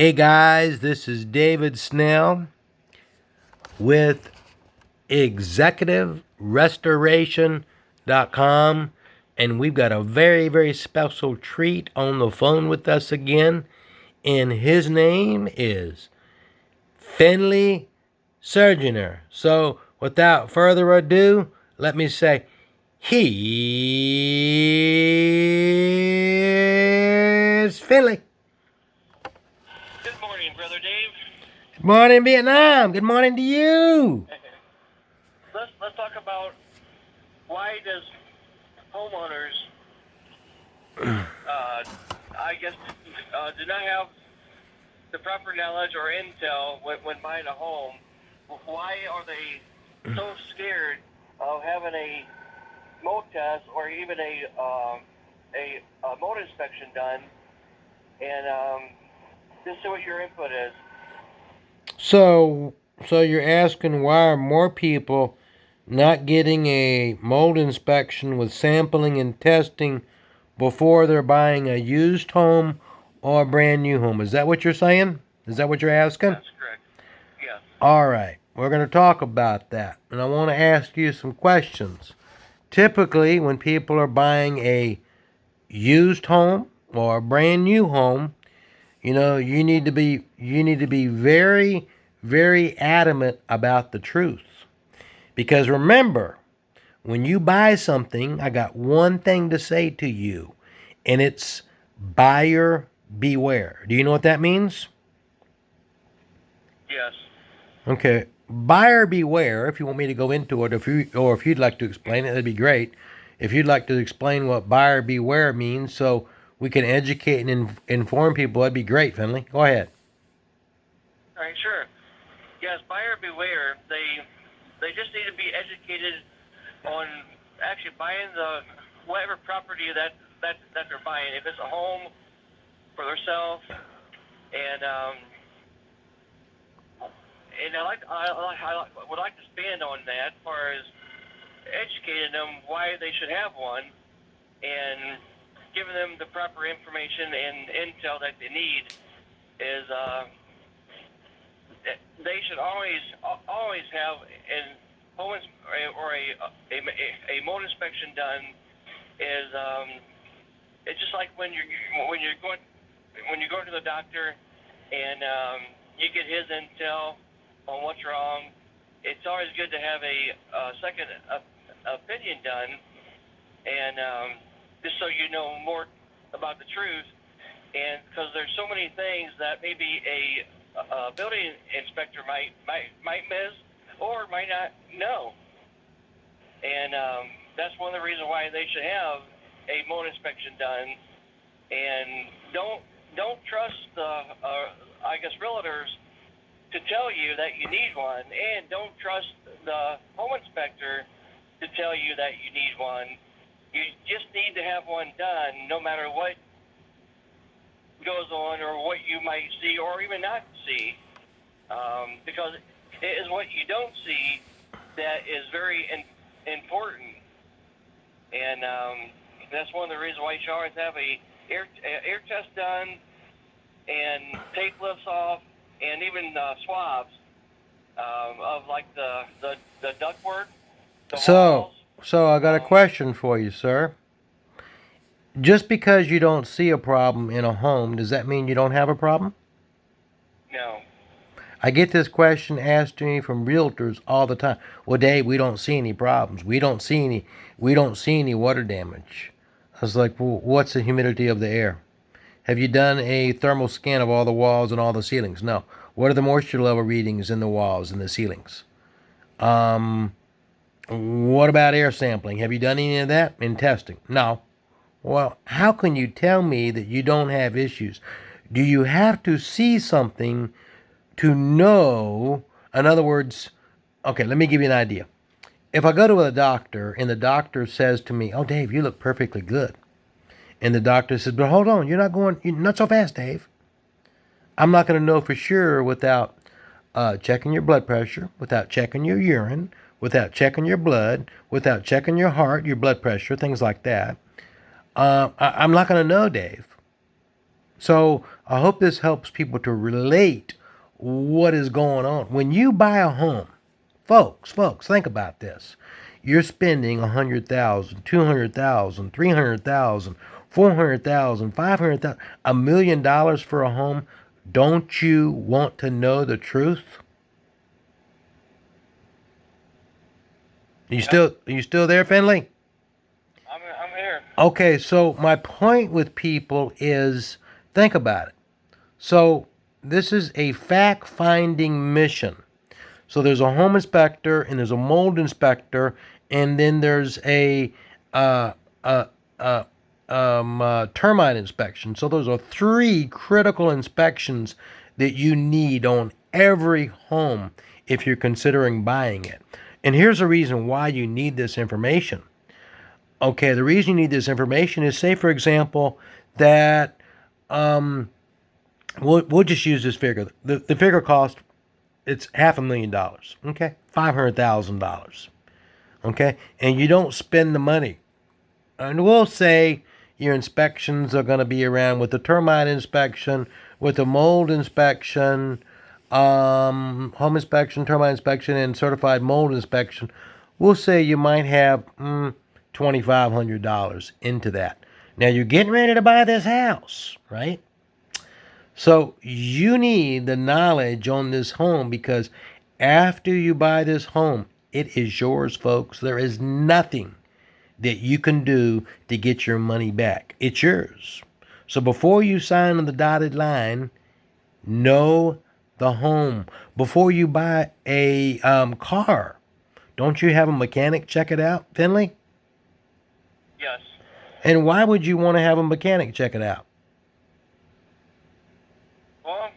Hey guys, this is David Snell with ExecutiveRestoration.com, and we've got a very, very special treat on the phone with us again, and his name is Finley Surgeoner. So, without further ado, let me say, here's Finley. Good morning, Brother Dave. Good morning, Vietnam. Good morning to you. Let's talk about why does homeowners, do not have the proper knowledge or intel when buying a home. Why are they so scared of having a mold test or even a mold inspection done? And just see what your input is. So you're asking why are more people not getting a mold inspection with sampling and testing before they're buying a used home or a brand new home? Is that what you're saying? Is that what you're asking? That's correct. Yes. All right. We're going to talk about that. And I want to ask you some questions. Typically, when people are buying a used home or a brand new home, you need to be very, very adamant about the truth. Because remember, when you buy something, I got one thing to say to you, and it's buyer beware. Do you know what that means? Yes. Okay. Buyer beware, if you want me to go into it, if you'd like to explain it, that'd be great. If you'd like to explain what buyer beware means so we can educate and inform people, that'd be great, Finley. Go ahead. All right. Sure. Yes. Buyer beware. They just need to be educated on actually buying the whatever property that they're buying. If it's a home for themselves, and I would like to expand on that as far as educating them why they should have one and giving them the proper information and intel that they need is they should always have an home or a mold inspection done. Is it's just like when you're going to the doctor and you get his intel on what's wrong. It's always good to have a second opinion done, and just so you know more about the truth. And because there's so many things that maybe a building inspector might miss or might not know, and that's one of the reasons why they should have a mold inspection done. And don't trust the realtors to tell you that you need one, and don't trust the home inspector to tell you that you need one. You just need to have one done, no matter what goes on or what you might see or even not see, because it is what you don't see that is very important. And that's one of the reasons why you should always have a air test done and tape lifts off and even swabs of like the ductwork, the walls. So I got a question for you, sir. Just because you don't see a problem in a home, does that mean you don't have a problem? No. I get this question asked to me from realtors all the time. Well, Dave, we don't see any problems. We don't see any water damage. I was like, well, what's the humidity of the air? Have you done a thermal scan of all the walls and all the ceilings? No. What are the moisture level readings in the walls and the ceilings? What about air sampling? Have you done any of that in testing? No. Well, how can you tell me that you don't have issues? Do you have to see something to know? In other words, okay, let me give you an idea. If I go to a doctor and the doctor says to me, "Oh, Dave, you look perfectly good," and the doctor says, "But hold on, you're not so fast, Dave." I'm not going to know for sure without checking your blood pressure, without checking your urine, without checking your blood, without checking your heart, your blood pressure, things like that. I'm not going to know, Dave. So I hope this helps people to relate what is going on. When you buy a home, folks, think about this. You're spending 100,000, 200,000, 300,000, 400,000, 500,000, $1 million for a home. Don't you want to know the truth? Yep. Are you still there, Finley? I'm here. Okay, so my point with people is think about it. So this is a fact finding mission. So there's a home inspector and there's a mold inspector, and then there's a uh, uh, uh, termite inspection. So those are three critical inspections that you need on every home if you're considering buying it. And here's the reason why you need this information. Okay, the reason you need this information is, say, for example, that um, we'll just use this figure. The figure cost, it's $500,000. Okay, $500,000. Okay, and you don't spend the money. And we'll say your inspections are going to be around with the termite inspection, with the mold inspection, home inspection, termite inspection, and certified mold inspection. We'll say you might have $2,500 into that. Now you're getting ready to buy this house, right? So you need the knowledge on this home because after you buy this home, it is yours, folks. There is nothing that you can do to get your money back. It's yours. So before you sign on the dotted line, know the home. Before you buy a car, don't you have a mechanic check it out, Finley? Yes. And why would you want to have a mechanic check it out? Well,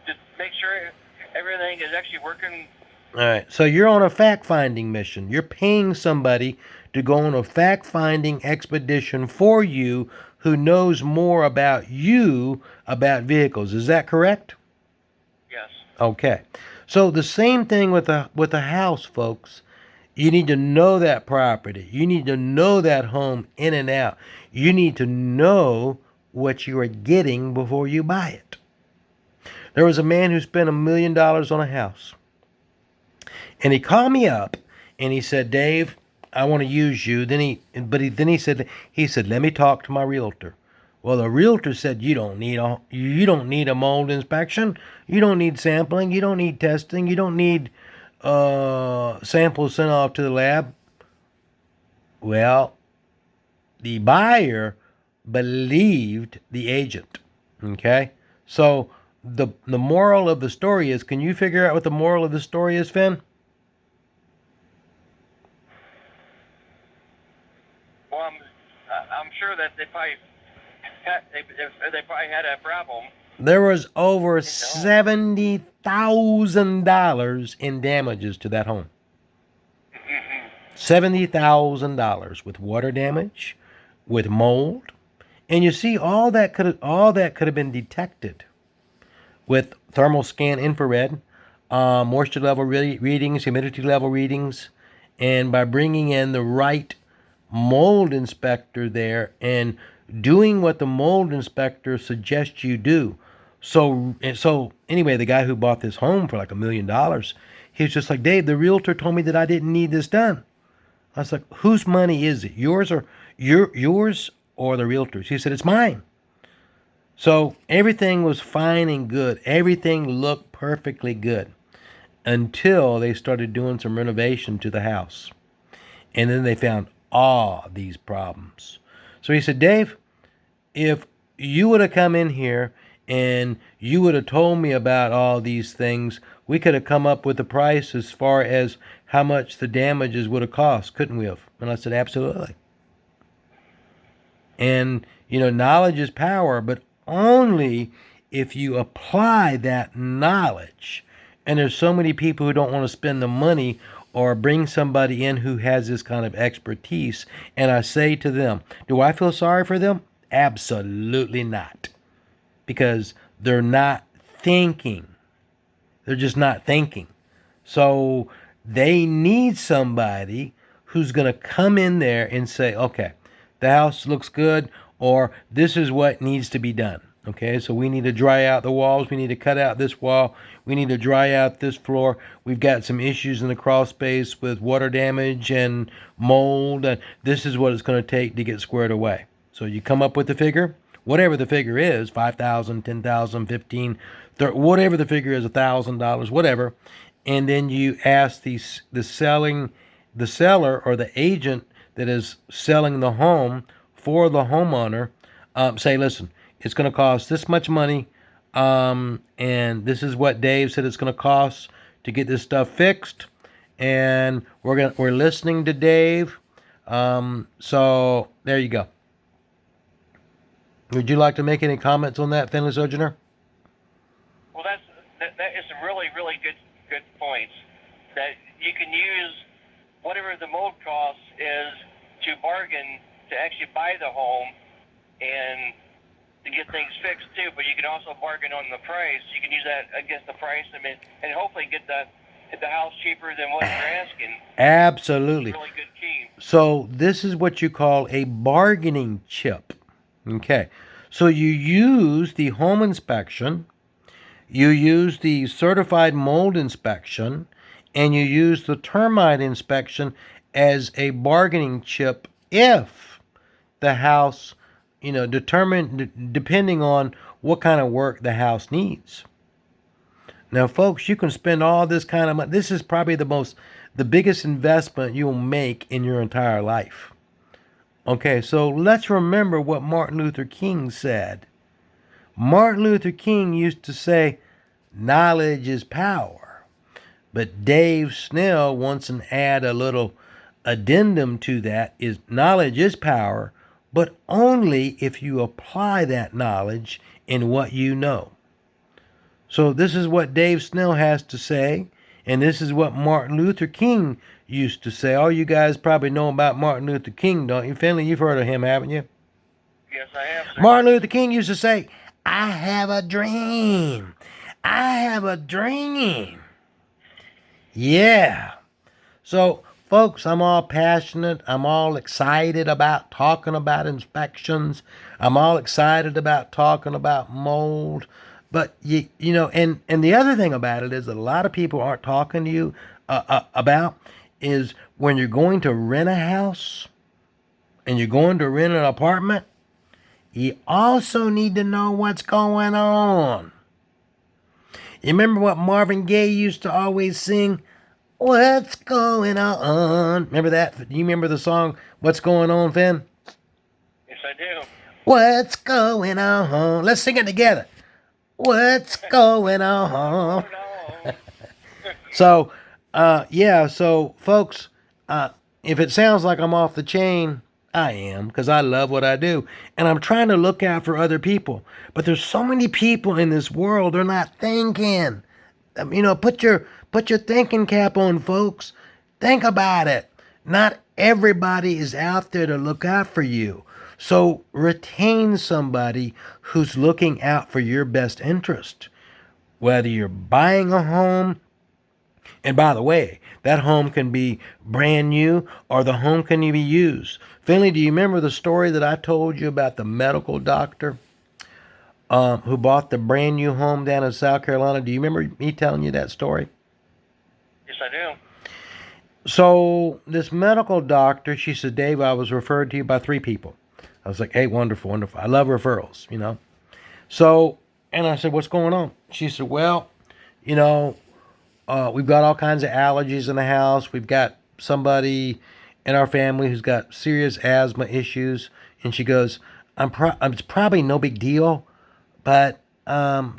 to make sure everything is actually working. All right. So you're on a fact finding mission. You're paying somebody to go on a fact finding expedition for you who knows more about you about vehicles. Is that correct? Yes. Okay. So the same thing with a house, folks. You need to know that property. You need to know that home in and out. You need to know what you are getting before you buy it. There was a man who spent $1 million on a house. And he called me up and he said, "Dave, I want to use you." Then he said, "Let me talk to my realtor." Well, the realtor said, you don't need a mold inspection. You don't need sampling. You don't need testing. You don't need samples sent off to the lab. Well, the buyer believed the agent. Okay? So the moral of the story is, can you figure out what the moral of the story is, Finn? Well, I'm sure that they probably had a problem. There was over $70,000 in damages to that home. $70,000 with water damage, with mold, and you see all that could have been detected with thermal scan infrared, moisture level readings, humidity level readings, and by bringing in the right mold inspector there and doing what the mold inspector suggests you do. So anyway, the guy who bought this home for like $1 million, he was just like, "Dave, the realtor told me that I didn't need this done." I was like, "Whose money is it? Yours or the realtor's?" He said, "It's mine." So everything was fine and good. Everything looked perfectly good until they started doing some renovation to the house. And then they found all these problems. So he said, "Dave, if you would have come in here and you would have told me about all these things, we could have come up with a price as far as how much the damages would have cost, couldn't we have?" And I said, "Absolutely." And, knowledge is power, but only if you apply that knowledge. And there's so many people who don't want to spend the money or bring somebody in who has this kind of expertise. And I say to them, do I feel sorry for them? Absolutely not. Because they're not thinking. They're just not thinking. So they need somebody who's going to come in there and say, "Okay, the house looks good," or "This is what needs to be done." Okay, so we need to dry out the walls. We need to cut out this wall. We need to dry out this floor. We've got some issues in the crawl space with water damage and mold. And this is what it's going to take to get squared away. So you come up with the figure, whatever the figure is, 5,000, 10,000, 15, 30, whatever the figure is, $1,000, whatever. And then you ask the seller or the agent that is selling the home for the homeowner, say, listen, it's going to cost this much money, and this is what Dave said it's going to cost to get this stuff fixed, and we're listening to Dave. So there you go. Would you like to make any comments on that, Finley Sojourner? Well, that is some really good points that you can use whatever the mold cost is to bargain to actually buy the home and to get things fixed too. But you can also bargain on the price. You can use that against the price. I mean, and hopefully get the house cheaper than what you're asking. Absolutely. Really good key. So this is what you call a bargaining chip. Okay. So you use the home inspection, you use the certified mold inspection, and you use the termite inspection as a bargaining chip if the house, depending on what kind of work the house needs. Now, folks, you can spend all this kind of money. This is probably the biggest investment you'll make in your entire life. Okay, so let's remember what Martin Luther King said. Martin Luther King used to say, knowledge is power. But Dave Snell wants to add a little addendum to that is knowledge is power, but only if you apply that knowledge in what you know. So this is what Dave Snell has to say, and this is what Martin Luther King used to say. All you guys probably know about Martin Luther King, don't you? Finley, you've heard of him, haven't you? Yes, I have, sir. Martin Luther King used to say, I have a dream. I have a dream. Yeah. So, folks, I'm all passionate. I'm all excited about talking about inspections. I'm all excited about talking about mold. But and the other thing about it is that a lot of people aren't talking to you about is when you're going to rent a house and you're going to rent an apartment, you also need to know what's going on. You remember what Marvin Gaye used to always sing? What's going on? Remember that? Do you remember the song, What's Going On, Finn? Yes, I do. What's going on? Let's sing it together. What's going on? So, so folks, if it sounds like I'm off the chain, I am, because I love what I do. And I'm trying to look out for other people. But there's so many people in this world, they're not thinking. Put your thinking cap on, folks. Think about it. Not everybody is out there to look out for you. So retain somebody who's looking out for your best interest. Whether you're buying a home, and by the way, that home can be brand new or the home can be used. Finley, do you remember the story that I told you about the medical doctor who bought the brand new home down in South Carolina? Do you remember me telling you that story? Yes, I do. So this medical doctor, she said, Dave, I was referred to you by 3 people. I was like, hey, wonderful, wonderful. I love referrals. So, and I said, what's going on? She said, well, we've got all kinds of allergies in the house. We've got somebody in our family who's got serious asthma issues. And she goes, it's probably no big deal, but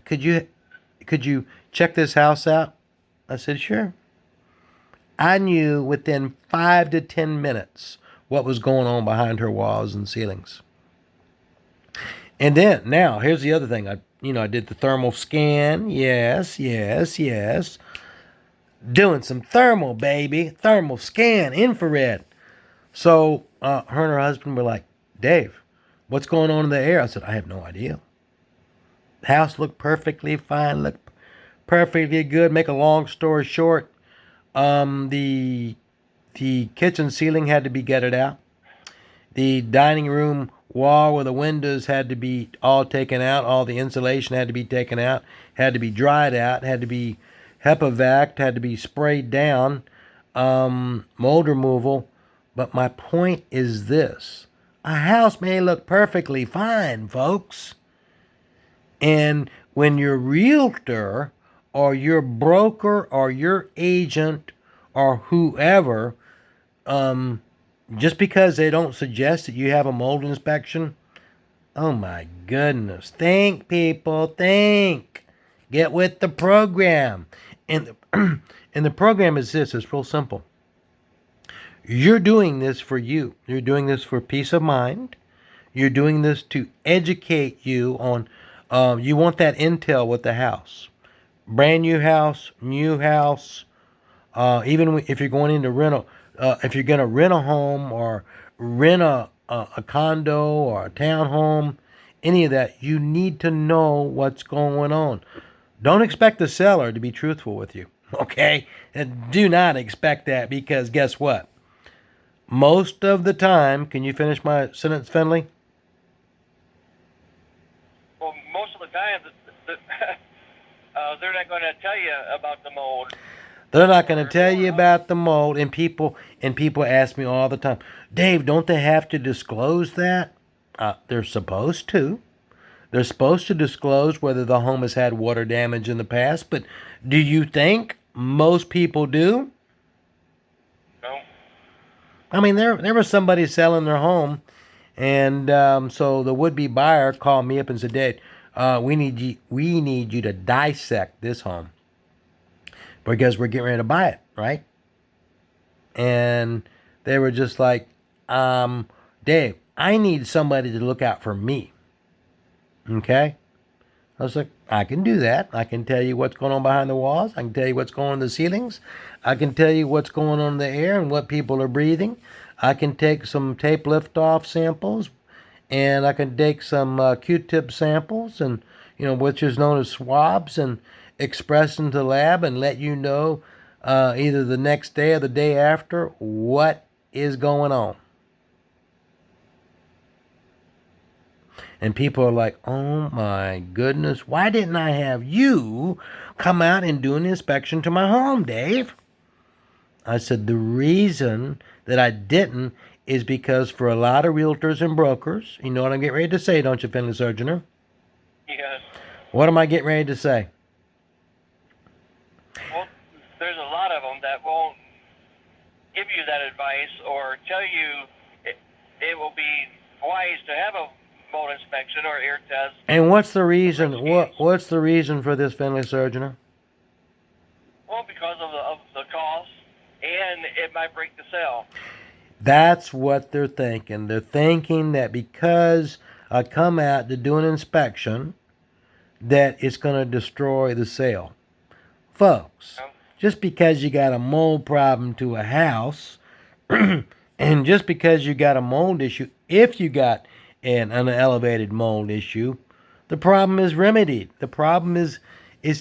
could you check this house out? I said, sure. I knew within 5 to 10 minutes what was going on behind her walls and ceilings. And then, now, here's the other thing. I did the thermal scan. Yes. Doing some thermal, baby. Thermal scan, infrared. So, her and her husband were like, Dave, what's going on in the air? I said, I have no idea. The house looked perfectly fine, looked perfectly good. Make a long story short, the kitchen ceiling had to be gutted out. The dining room wall where the windows had to be all taken out, all the insulation had to be taken out, had to be dried out, had to be HEPA had to be sprayed down, mold removal. But my point is this: a house may look perfectly fine, folks. And when your realtor or your broker or your agent or whoever, just because they don't suggest that you have a mold inspection, oh my goodness. Think, people, think. Get with the program. And and the program is this, it's real simple. You're doing this for you. You're doing this for peace of mind. You're doing this to educate you on, you want that intel with the house. Brand new house, even if you're going into rental, if you're going to rent a home or rent a condo or a townhome, any of that, you need to know what's going on. Don't expect the seller to be truthful with you, okay? And do not expect that, because guess what? Most of the time, can you finish my sentence, Finley? Well, most of the time, they're not going to tell you about the mold. They're not going to tell you about the mold, and people ask me all the time, Dave, don't they have to disclose that? They're supposed to. They're supposed to disclose whether the home has had water damage in the past, but do you think most people do? No. I mean, there was somebody selling their home, and so the would-be buyer called me up and said, Dave, we need you to dissect this home because we're getting ready to buy it, right? And they were just like, Dave, I need somebody to look out for me. Okay? I was like, I can do that. I can tell you what's going on behind the walls. I can tell you what's going on in the ceilings. I can tell you what's going on in the air and what people are breathing. I can take some tape lift-off samples, and I can take some Q-tip samples, and which is known as swabs, and express into the lab and let you know either the next day or the day after what is going on. And people are like, oh my goodness, why didn't I have you come out and do an inspection to my home, Dave? I said, the reason that I didn't is because for a lot of realtors and brokers, you know what I'm getting ready to say, don't you, Finley Surgeoner? Yes. What am I getting ready to say? Well, there's a lot of them that won't give you that advice or tell you it will be wise to have a mold inspection or air test. And what's the reason? What's the reason for this, Finley Surgeoner? Well, because of the cost, and it might break the sale. That's what they're thinking. They're thinking that because I come out to do an inspection, that it's going to destroy the sale. Folks, just because you got a mold problem to a house, and just because you got a mold issue, if you got an elevated mold issue, the problem is remedied. The problem is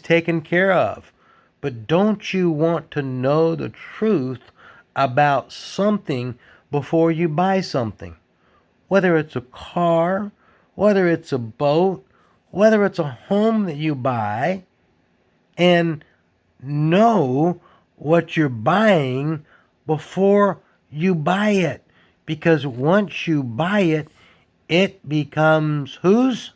taken care of. But don't you want to know the truth about something before you buy something? Whether it's a car, whether it's a boat, whether it's a home that you buy, and know what you're buying before you buy it. Because once you buy it, it becomes whose?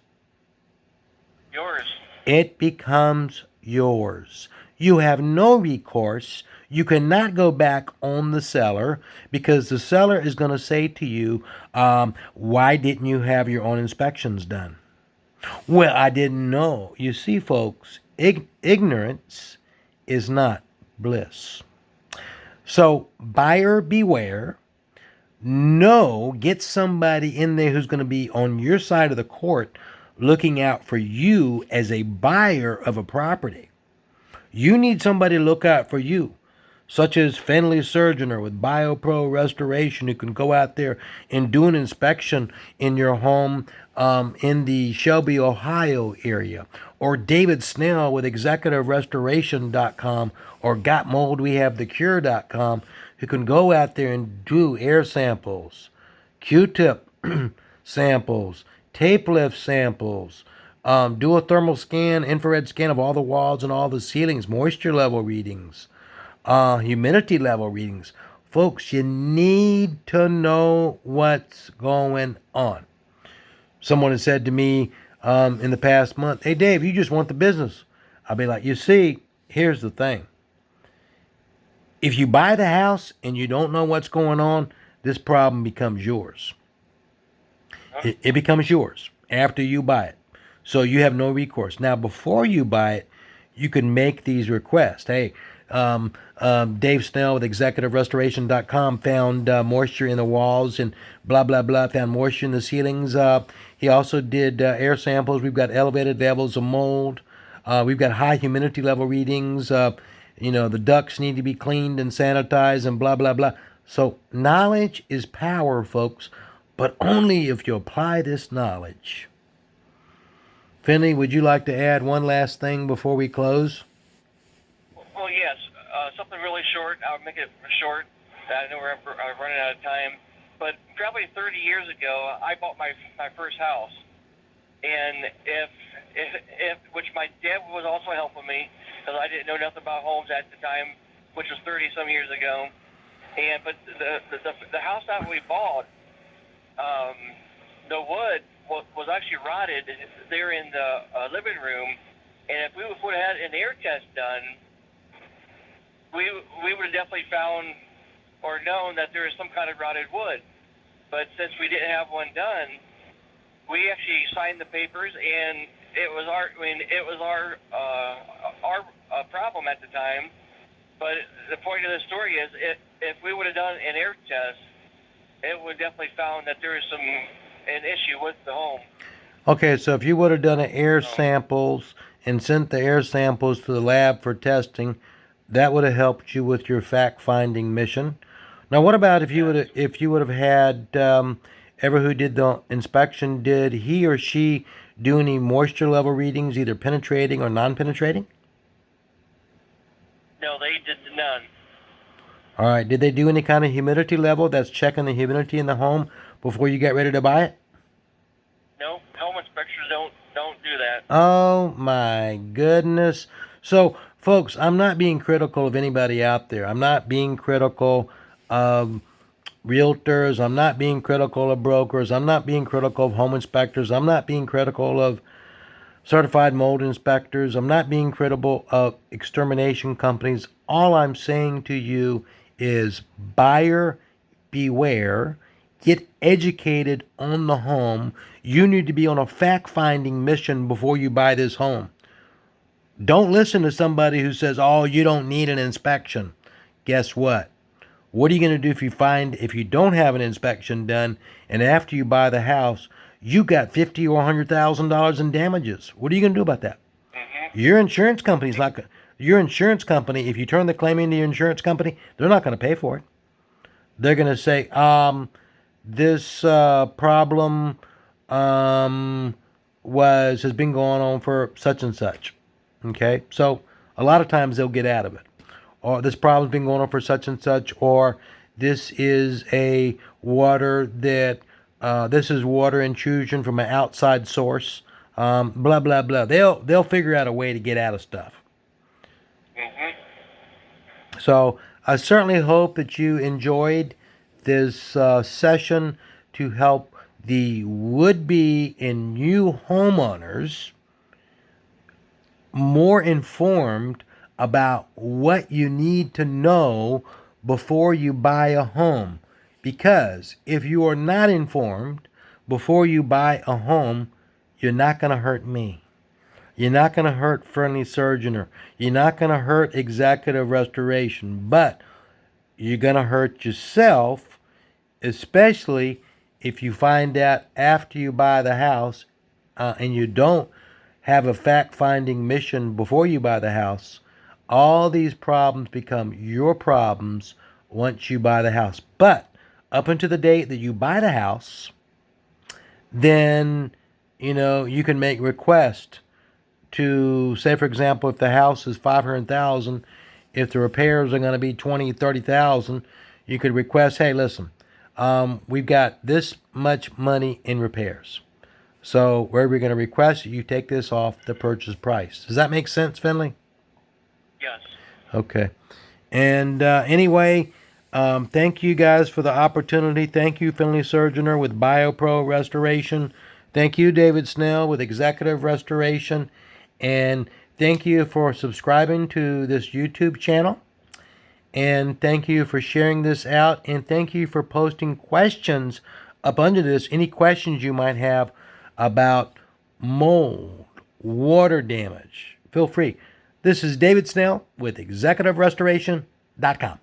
Yours. It becomes yours. You have no recourse. You cannot go back on the seller because the seller is going to say to you, why didn't you have your own inspections done? Well, I didn't know. You see, folks, ignorance is not bliss. So buyer beware. No, get somebody in there who's going to be on your side of the court looking out for you as a buyer of a property. You need somebody to look out for you, such as Finley Surgeoner with BioPro Restoration, who can go out there and do an inspection in your home in the Shelby, Ohio area, or David Snell with ExecutiveRestoration.com or GotMoldWeHaveTheCure.com, who can go out there and do air samples, Q-tip samples, tape lift samples, do a thermal scan, infrared scan of all the walls and all the ceilings, moisture level readings, humidity level readings. Folks, you need to know what's going on. Someone has said to me in the past month, "Hey, Dave, you just want the business." I'll be like, "You see, here's the thing. If you buy the house and you don't know what's going on, this problem becomes yours. Huh? It becomes yours after you buy it. So you have no recourse. Now, before you buy it, you can make these requests. Hey, Dave Snell with executiverestoration.com found moisture in the walls and blah, blah, blah, found moisture in the ceilings. He also did air samples. We've got elevated levels of mold. We've got high humidity level readings. The ducts need to be cleaned and sanitized and blah, blah, blah. So knowledge is power, folks, but only if you apply this knowledge. Finley, would you like to add one last thing before we close? Well, yes. Something really short. I'll make it short. I know we're running out of time. But probably 30 years ago, I bought my first house, and if which my dad was also helping me because I didn't know nothing about homes at the time, which was 30 some years ago. But the house that we bought, the wood was actually rotted there in the living room, and if we would have had an air test done, we would have definitely found or known that there is some kind of rotted wood. But since we didn't have one done, we actually signed the papers, and it was our problem at the time. But the point of the story is, if we would have done an air test, it would definitely found that there is an issue with the home. Okay, so if you would have done an air samples and sent the air samples to the lab for testing, that would have helped you with your fact finding mission. Now, what about Yes. if you would have had ever who did the inspection, did he or she do any moisture level readings, either penetrating or non-penetrating? No, they did none. All right. Did they do any kind of humidity level? That's checking the humidity in the home before you get ready to buy it. No, home inspectors don't do that. Oh my goodness. So, folks, I'm not being critical of anybody out there. I'm not being critical of realtors. I'm not being critical of brokers. I'm not being critical of home inspectors. I'm not being critical of certified mold inspectors. I'm not being critical of extermination companies. All I'm saying to you is buyer beware. Get educated on the home. You need to be on a fact finding mission before you buy this home. Don't listen to somebody who says, "Oh, you don't need an inspection." Guess what? What are you going to do if you don't have an inspection done and after you buy the house, you got 50 or $100,000 in damages? What are you going to do about that? Mhm. Your insurance company's not your insurance company, if you turn the claim into your insurance company, they're not going to pay for it. They're going to say, this problem um, has been going on for such and such. Okay, so a lot of times they'll get out of it. Or this problem's been going on for such and such, or this is a water that this is water intrusion from an outside source. Blah blah blah. They'll figure out a way to get out of stuff. Mhm. So I certainly hope that you enjoyed this session to help the would-be and new homeowners more informed about what you need to know before you buy a home. Because if you are not informed before you buy a home, you're not going to hurt me. You're not going to hurt Friendly Surgeoner. You're not going to hurt Executive Restoration. But you're going to hurt yourself, especially if you find out after you buy the house and you don't have a fact finding mission before you buy the house. All these problems become your problems once you buy the house. But up until the date that you buy the house, then you can make requests to say, for example, if the house is 500,000, if the repairs are going to be 20, 30,000, you could request, hey, listen, we've got this much money in repairs. So where we're going to request you take this off the purchase price. Does that make sense, Finley? Yes. Okay. And anyway, thank you guys for the opportunity. Thank you, Finley Surgeoner with BioPro Restoration. Thank you, David Snell with Executive Restoration. And thank you for subscribing to this YouTube channel. And thank you for sharing this out. And thank you for posting questions up under this. Any questions you might have about mold, water damage, feel free. This is David Snell with ExecutiveRestoration.com.